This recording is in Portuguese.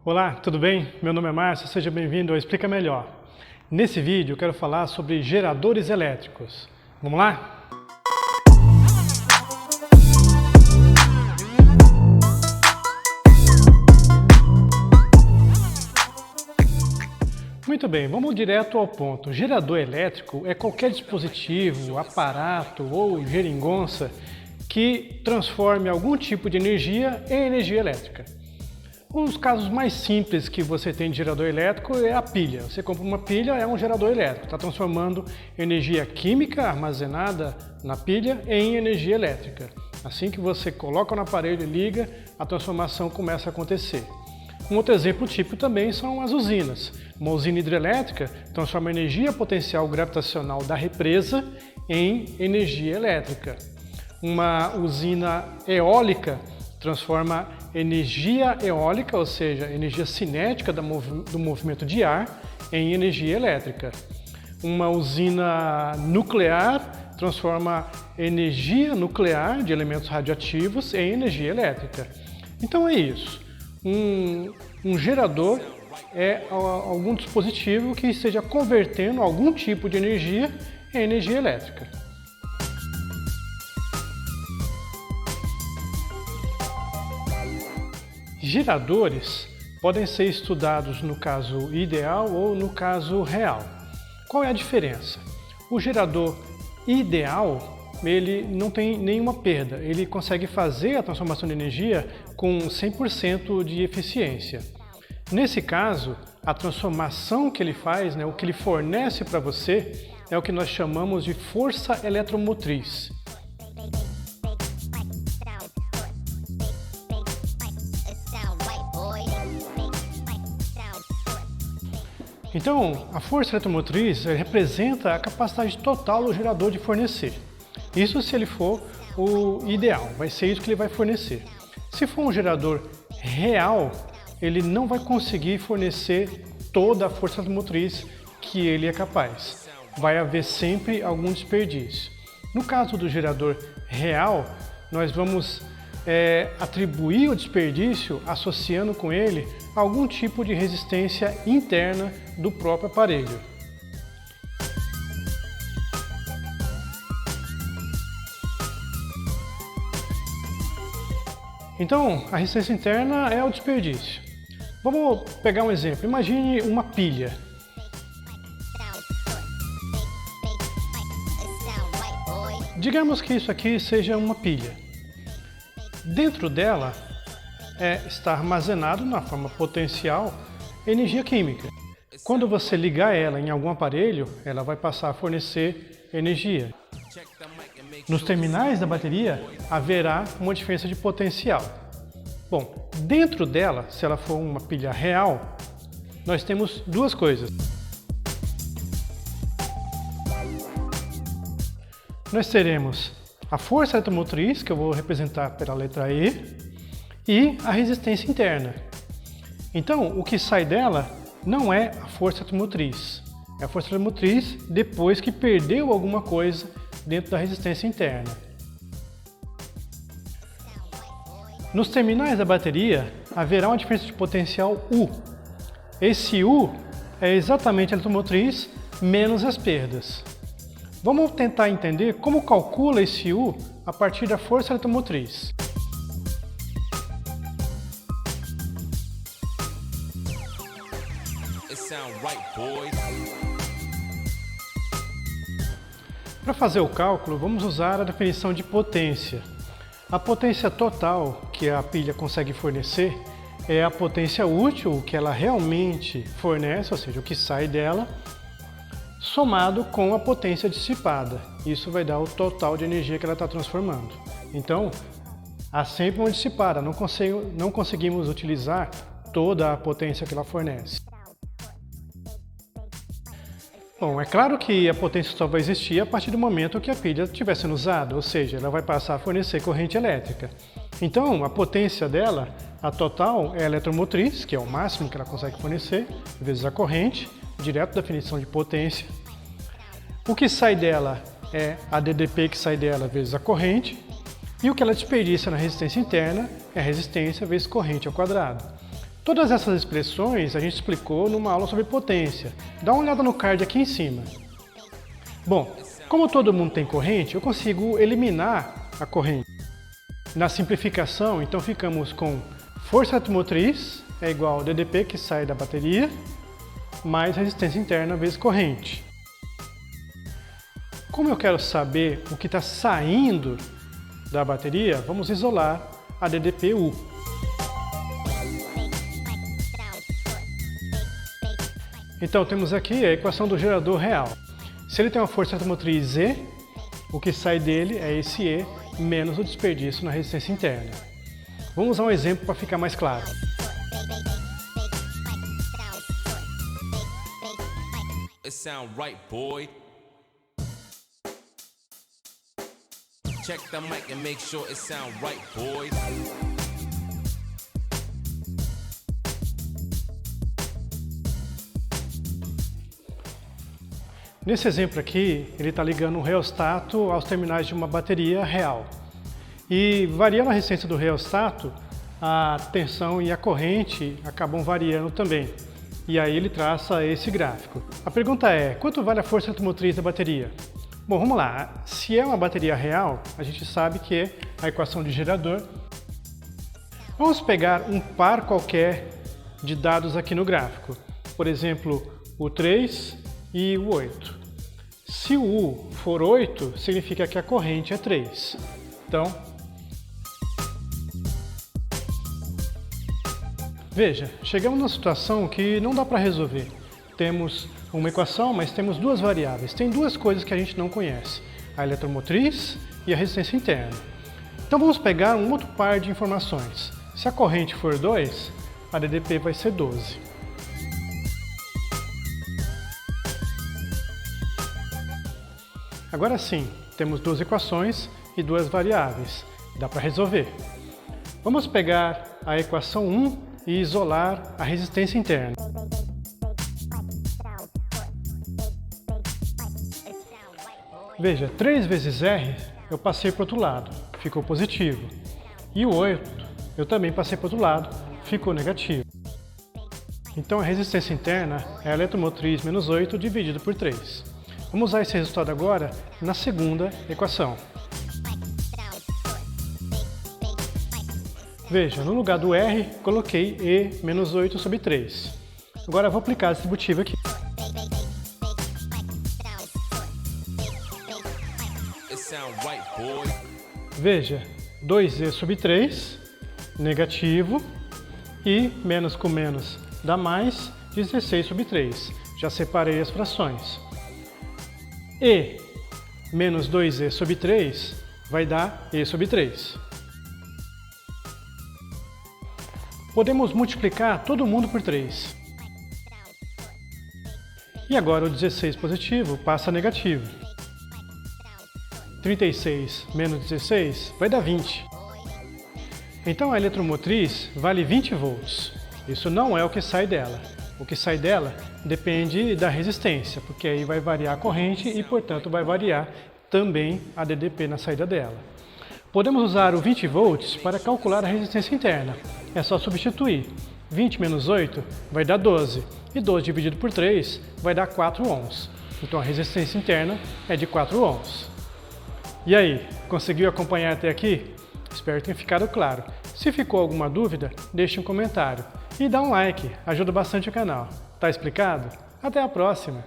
Olá, tudo bem? Meu nome é Márcio, seja bem-vindo ao Explica Melhor. Nesse vídeo eu quero falar sobre geradores elétricos. Vamos lá? Muito bem, vamos direto ao ponto. Gerador elétrico é qualquer dispositivo, aparato ou geringonça que transforme algum tipo de energia em energia elétrica. Um dos casos mais simples que você tem de gerador elétrico é a pilha. Você compra uma pilha, é um gerador elétrico, está transformando energia química armazenada na pilha em energia elétrica. Assim que você coloca no aparelho e liga, a transformação começa a acontecer. Um outro exemplo típico também são as usinas. Uma usina hidrelétrica transforma a energia potencial gravitacional da represa em energia elétrica. Uma usina eólica transforma energia eólica, ou seja, energia cinética do movimento de ar, em energia elétrica. Uma usina nuclear transforma energia nuclear de elementos radioativos em energia elétrica. Então é isso. Um gerador é algum dispositivo que esteja convertendo algum tipo de energia em energia elétrica. Geradores podem ser estudados no caso ideal ou no caso real. Qual é a diferença? O gerador ideal, ele não tem nenhuma perda, ele consegue fazer a transformação de energia com 100% de eficiência. Nesse caso, a transformação que ele faz, o que ele fornece para você, é o que nós chamamos de força eletromotriz. Então, a força eletromotriz representa a capacidade total do gerador de fornecer. Isso se ele for o ideal, vai ser isso que ele vai fornecer. Se for um gerador real, ele não vai conseguir fornecer toda a força eletromotriz que ele é capaz. Vai haver sempre algum desperdício. No caso do gerador real, nós vamos atribuir o desperdício associando com ele algum tipo de resistência interna do próprio aparelho. Então, a resistência interna é o desperdício. Vamos pegar um exemplo. Imagine uma pilha. Digamos que isso aqui seja uma pilha. Dentro dela está armazenado na forma potencial energia química. Quando você ligar ela em algum aparelho, ela vai passar a fornecer energia. Nos terminais da bateria haverá uma diferença de potencial. Bom, dentro dela, se ela for uma pilha real, nós temos duas coisas. Nós teremos a força eletromotriz, que eu vou representar pela letra E, e a resistência interna. Então, o que sai dela não é a força eletromotriz. É a força eletromotriz depois que perdeu alguma coisa dentro da resistência interna. Nos terminais da bateria, haverá uma diferença de potencial U. Esse U é exatamente a eletromotriz menos as perdas. Vamos tentar entender como calcula esse U a partir da força eletromotriz. Para fazer o cálculo, vamos usar a definição de potência. A potência total que a pilha consegue fornecer é a potência útil que ela realmente fornece, ou seja, o que sai dela, somado com a potência dissipada. Isso vai dar o total de energia que ela está transformando. Então, há sempre uma dissipada, não conseguimos utilizar toda a potência que ela fornece. Bom, é claro que a potência só vai existir a partir do momento que a pilha estiver sendo usada, ou seja, ela vai passar a fornecer corrente elétrica. Então, a potência dela, a total, é a eletromotriz, que é o máximo que ela consegue fornecer, vezes a corrente, direto da definição de potência. O que sai dela é a DDP que sai dela vezes a corrente, e o que ela desperdiça na resistência interna é a resistência vezes corrente ao quadrado. Todas essas expressões a gente explicou numa aula sobre potência. Dá uma olhada no card aqui em cima. Bom, como todo mundo tem corrente, eu consigo eliminar a corrente. Na simplificação, então ficamos com força motriz é igual ao DDP que sai da bateria, mais resistência interna vezes corrente. Como eu quero saber o que está saindo da bateria, vamos isolar a DDP-U. Então temos aqui a equação do gerador real. Se ele tem uma força motriz Z, o que sai dele é esse E menos o desperdício na resistência interna. Vamos usar um exemplo para ficar mais claro. It sound right, boy. Check the mic and make sure it sound right, boys. Nesse exemplo aqui, ele está ligando um reostato aos terminais de uma bateria real. E variando a resistência do reostato, a tensão e a corrente acabam variando também. E aí ele traça esse gráfico. A pergunta é, quanto vale a força motriz da bateria? Bom, vamos lá. Se é uma bateria real, a gente sabe que é a equação de gerador. Vamos pegar um par qualquer de dados aqui no gráfico. Por exemplo, o 3 e o 8. Se o U for 8, significa que a corrente é 3. Então, veja, chegamos numa situação que não dá para resolver. Temos uma equação, mas temos duas variáveis. Tem duas coisas que a gente não conhece, a eletromotriz e a resistência interna. Então vamos pegar um outro par de informações. Se a corrente for 2, a DDP vai ser 12. Agora sim, temos duas equações e duas variáveis. Dá para resolver. Vamos pegar a equação 1 e isolar a resistência interna. Veja, 3 vezes R eu passei para o outro lado, ficou positivo. E o 8 eu também passei para o outro lado, ficou negativo. Então a resistência interna é a eletromotriz menos 8 dividido por 3. Vamos usar esse resultado agora na segunda equação. Veja, no lugar do R, coloquei E menos 8 sobre 3. Agora vou aplicar a distributiva aqui. Veja, 2E sobre 3, negativo, e menos com menos dá mais, 16 sobre 3. Já separei as frações. E menos 2E sobre 3 vai dar E sobre 3. Podemos multiplicar todo mundo por 3. E agora o 16 positivo passa a negativo. 36 menos 16 vai dar 20. Então a eletromotriz vale 20 volts. Isso não é o que sai dela. O que sai dela depende da resistência, porque aí vai variar a corrente e, portanto, vai variar também a DDP na saída dela. Podemos usar o 20 volts para calcular a resistência interna. É só substituir. 20 menos 8 vai dar 12, e 12 dividido por 3 vai dar 4 ohms. Então a resistência interna é de 4 ohms. E aí, conseguiu acompanhar até aqui? Espero que tenha ficado claro. Se ficou alguma dúvida, deixe um comentário. E dá um like, ajuda bastante o canal. Tá explicado? Até a próxima!